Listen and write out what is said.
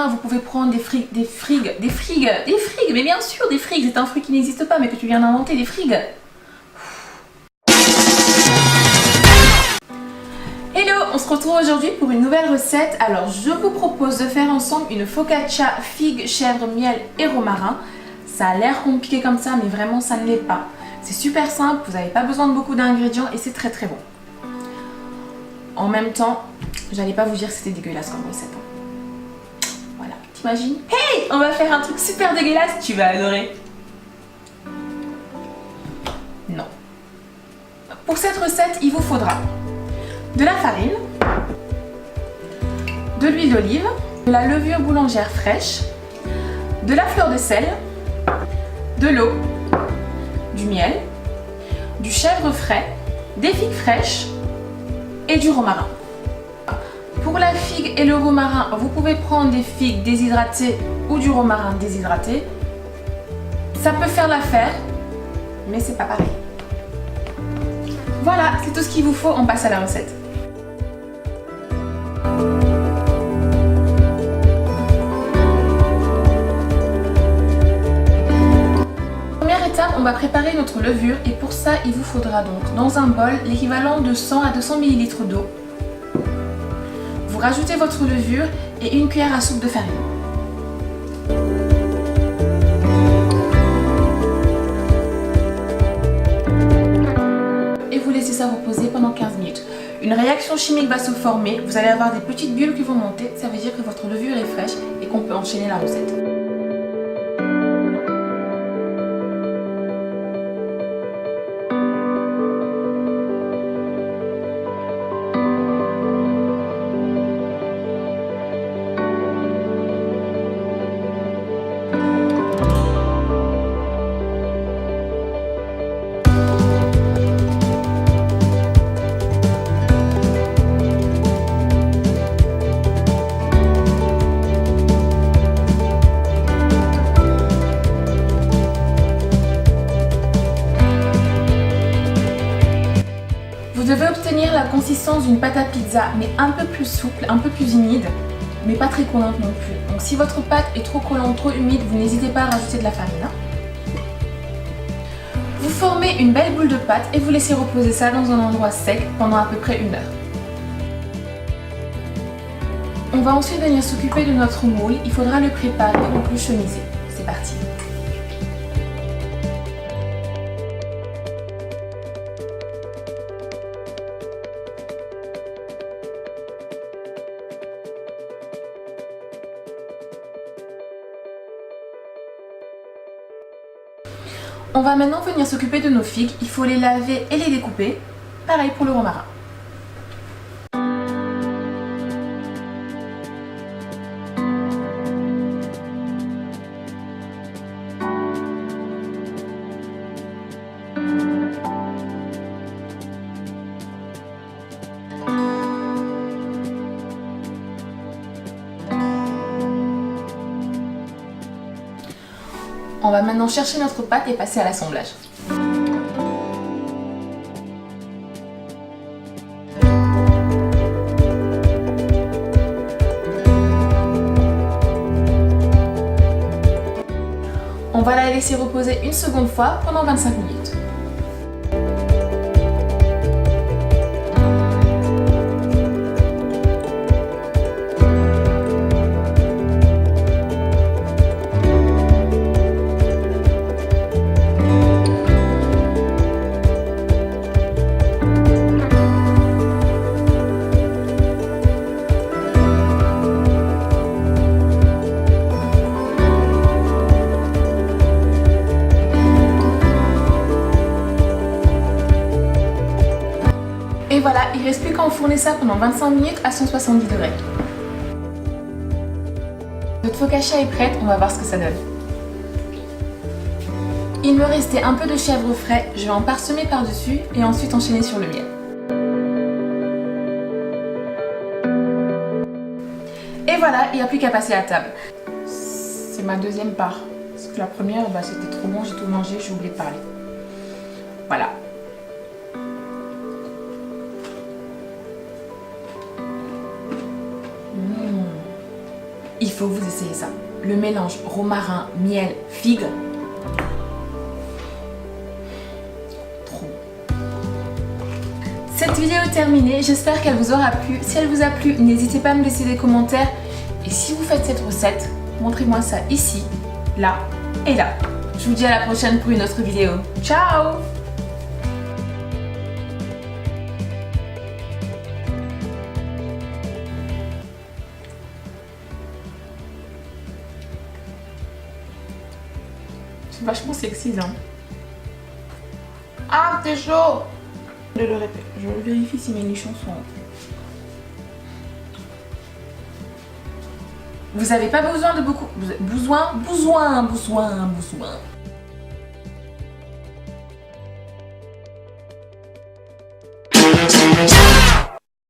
romarin, vous pouvez prendre des frigues, mais bien sûr des frigues, c'est un fruit qui n'existe pas mais que tu viens d'inventer, des frigues. Hello, on se retrouve aujourd'hui pour une nouvelle recette. Alors je vous propose de faire ensemble une focaccia figue, chèvre, miel et romarin. Ça a l'air compliqué comme ça mais vraiment ça ne l'est pas. C'est super simple, vous n'avez pas besoin de beaucoup d'ingrédients et c'est très très bon. En même temps, j'allais pas vous dire que c'était dégueulasse comme recette. Voilà, t'imagines? Hey, on va faire un truc super dégueulasse, tu vas adorer. Non. Pour cette recette, il vous faudra de la farine, de l'huile d'olive, de la levure boulangère fraîche, de la fleur de sel, de l'eau, du miel, du chèvre frais, des figues fraîches et du romarin. Pour la figue et le romarin, vous pouvez prendre des figues déshydratées ou du romarin déshydraté. Ça peut faire l'affaire, mais c'est pas pareil. Voilà, c'est tout ce qu'il vous faut, on passe à la recette. Première étape, on va préparer notre levure et pour ça, il vous faudra donc dans un bol l'équivalent de 100 à 200 ml d'eau. Vous rajoutez votre levure et une cuillère à soupe de farine. Et vous laissez ça reposer pendant 15 minutes. Une réaction chimique va se former, vous allez avoir des petites bulles qui vont monter, ça veut dire que votre levure est fraîche et qu'on peut enchaîner la recette. Vous devez obtenir la consistance d'une pâte à pizza, mais un peu plus souple, un peu plus humide, mais pas très collante non plus. Donc si votre pâte est trop collante, trop humide, vous n'hésitez pas à rajouter de la farine. Vous formez une belle boule de pâte et vous laissez reposer ça dans un endroit sec pendant à peu près 1 heure. On va ensuite venir s'occuper de notre moule, il faudra le préparer, donc le chemiser. C'est parti. On va maintenant venir s'occuper de nos figues, il faut les laver et les découper, pareil pour le romarin. On va maintenant chercher notre pâte et passer à l'assemblage. On va la laisser reposer une seconde fois pendant 25 minutes. Et voilà, il ne reste plus qu'à enfourner ça pendant 25 minutes à 170 degrés. Notre focaccia est prête, on va voir ce que ça donne. Il me restait un peu de chèvre frais, je vais en parsemer par-dessus et ensuite enchaîner sur le miel. Et voilà, il n'y a plus qu'à passer à table. C'est ma deuxième part. Parce que la première, c'était trop bon, j'ai tout mangé, j'ai oublié de parler. Voilà. faut que vous essayiez ça. Le mélange romarin, miel, figue. Trop. Cette vidéo est terminée, j'espère qu'elle vous aura plu. Si elle vous a plu, n'hésitez pas à me laisser des commentaires. Et si vous faites cette recette, montrez-moi ça ici, là et là. Je vous dis à la prochaine pour une autre vidéo. Ciao! C'est vachement sexy, hein. Ah, t'es chaud! Je le répète, je vérifie si mes nichons sont... Vous n'avez pas besoin de beaucoup... Besoin.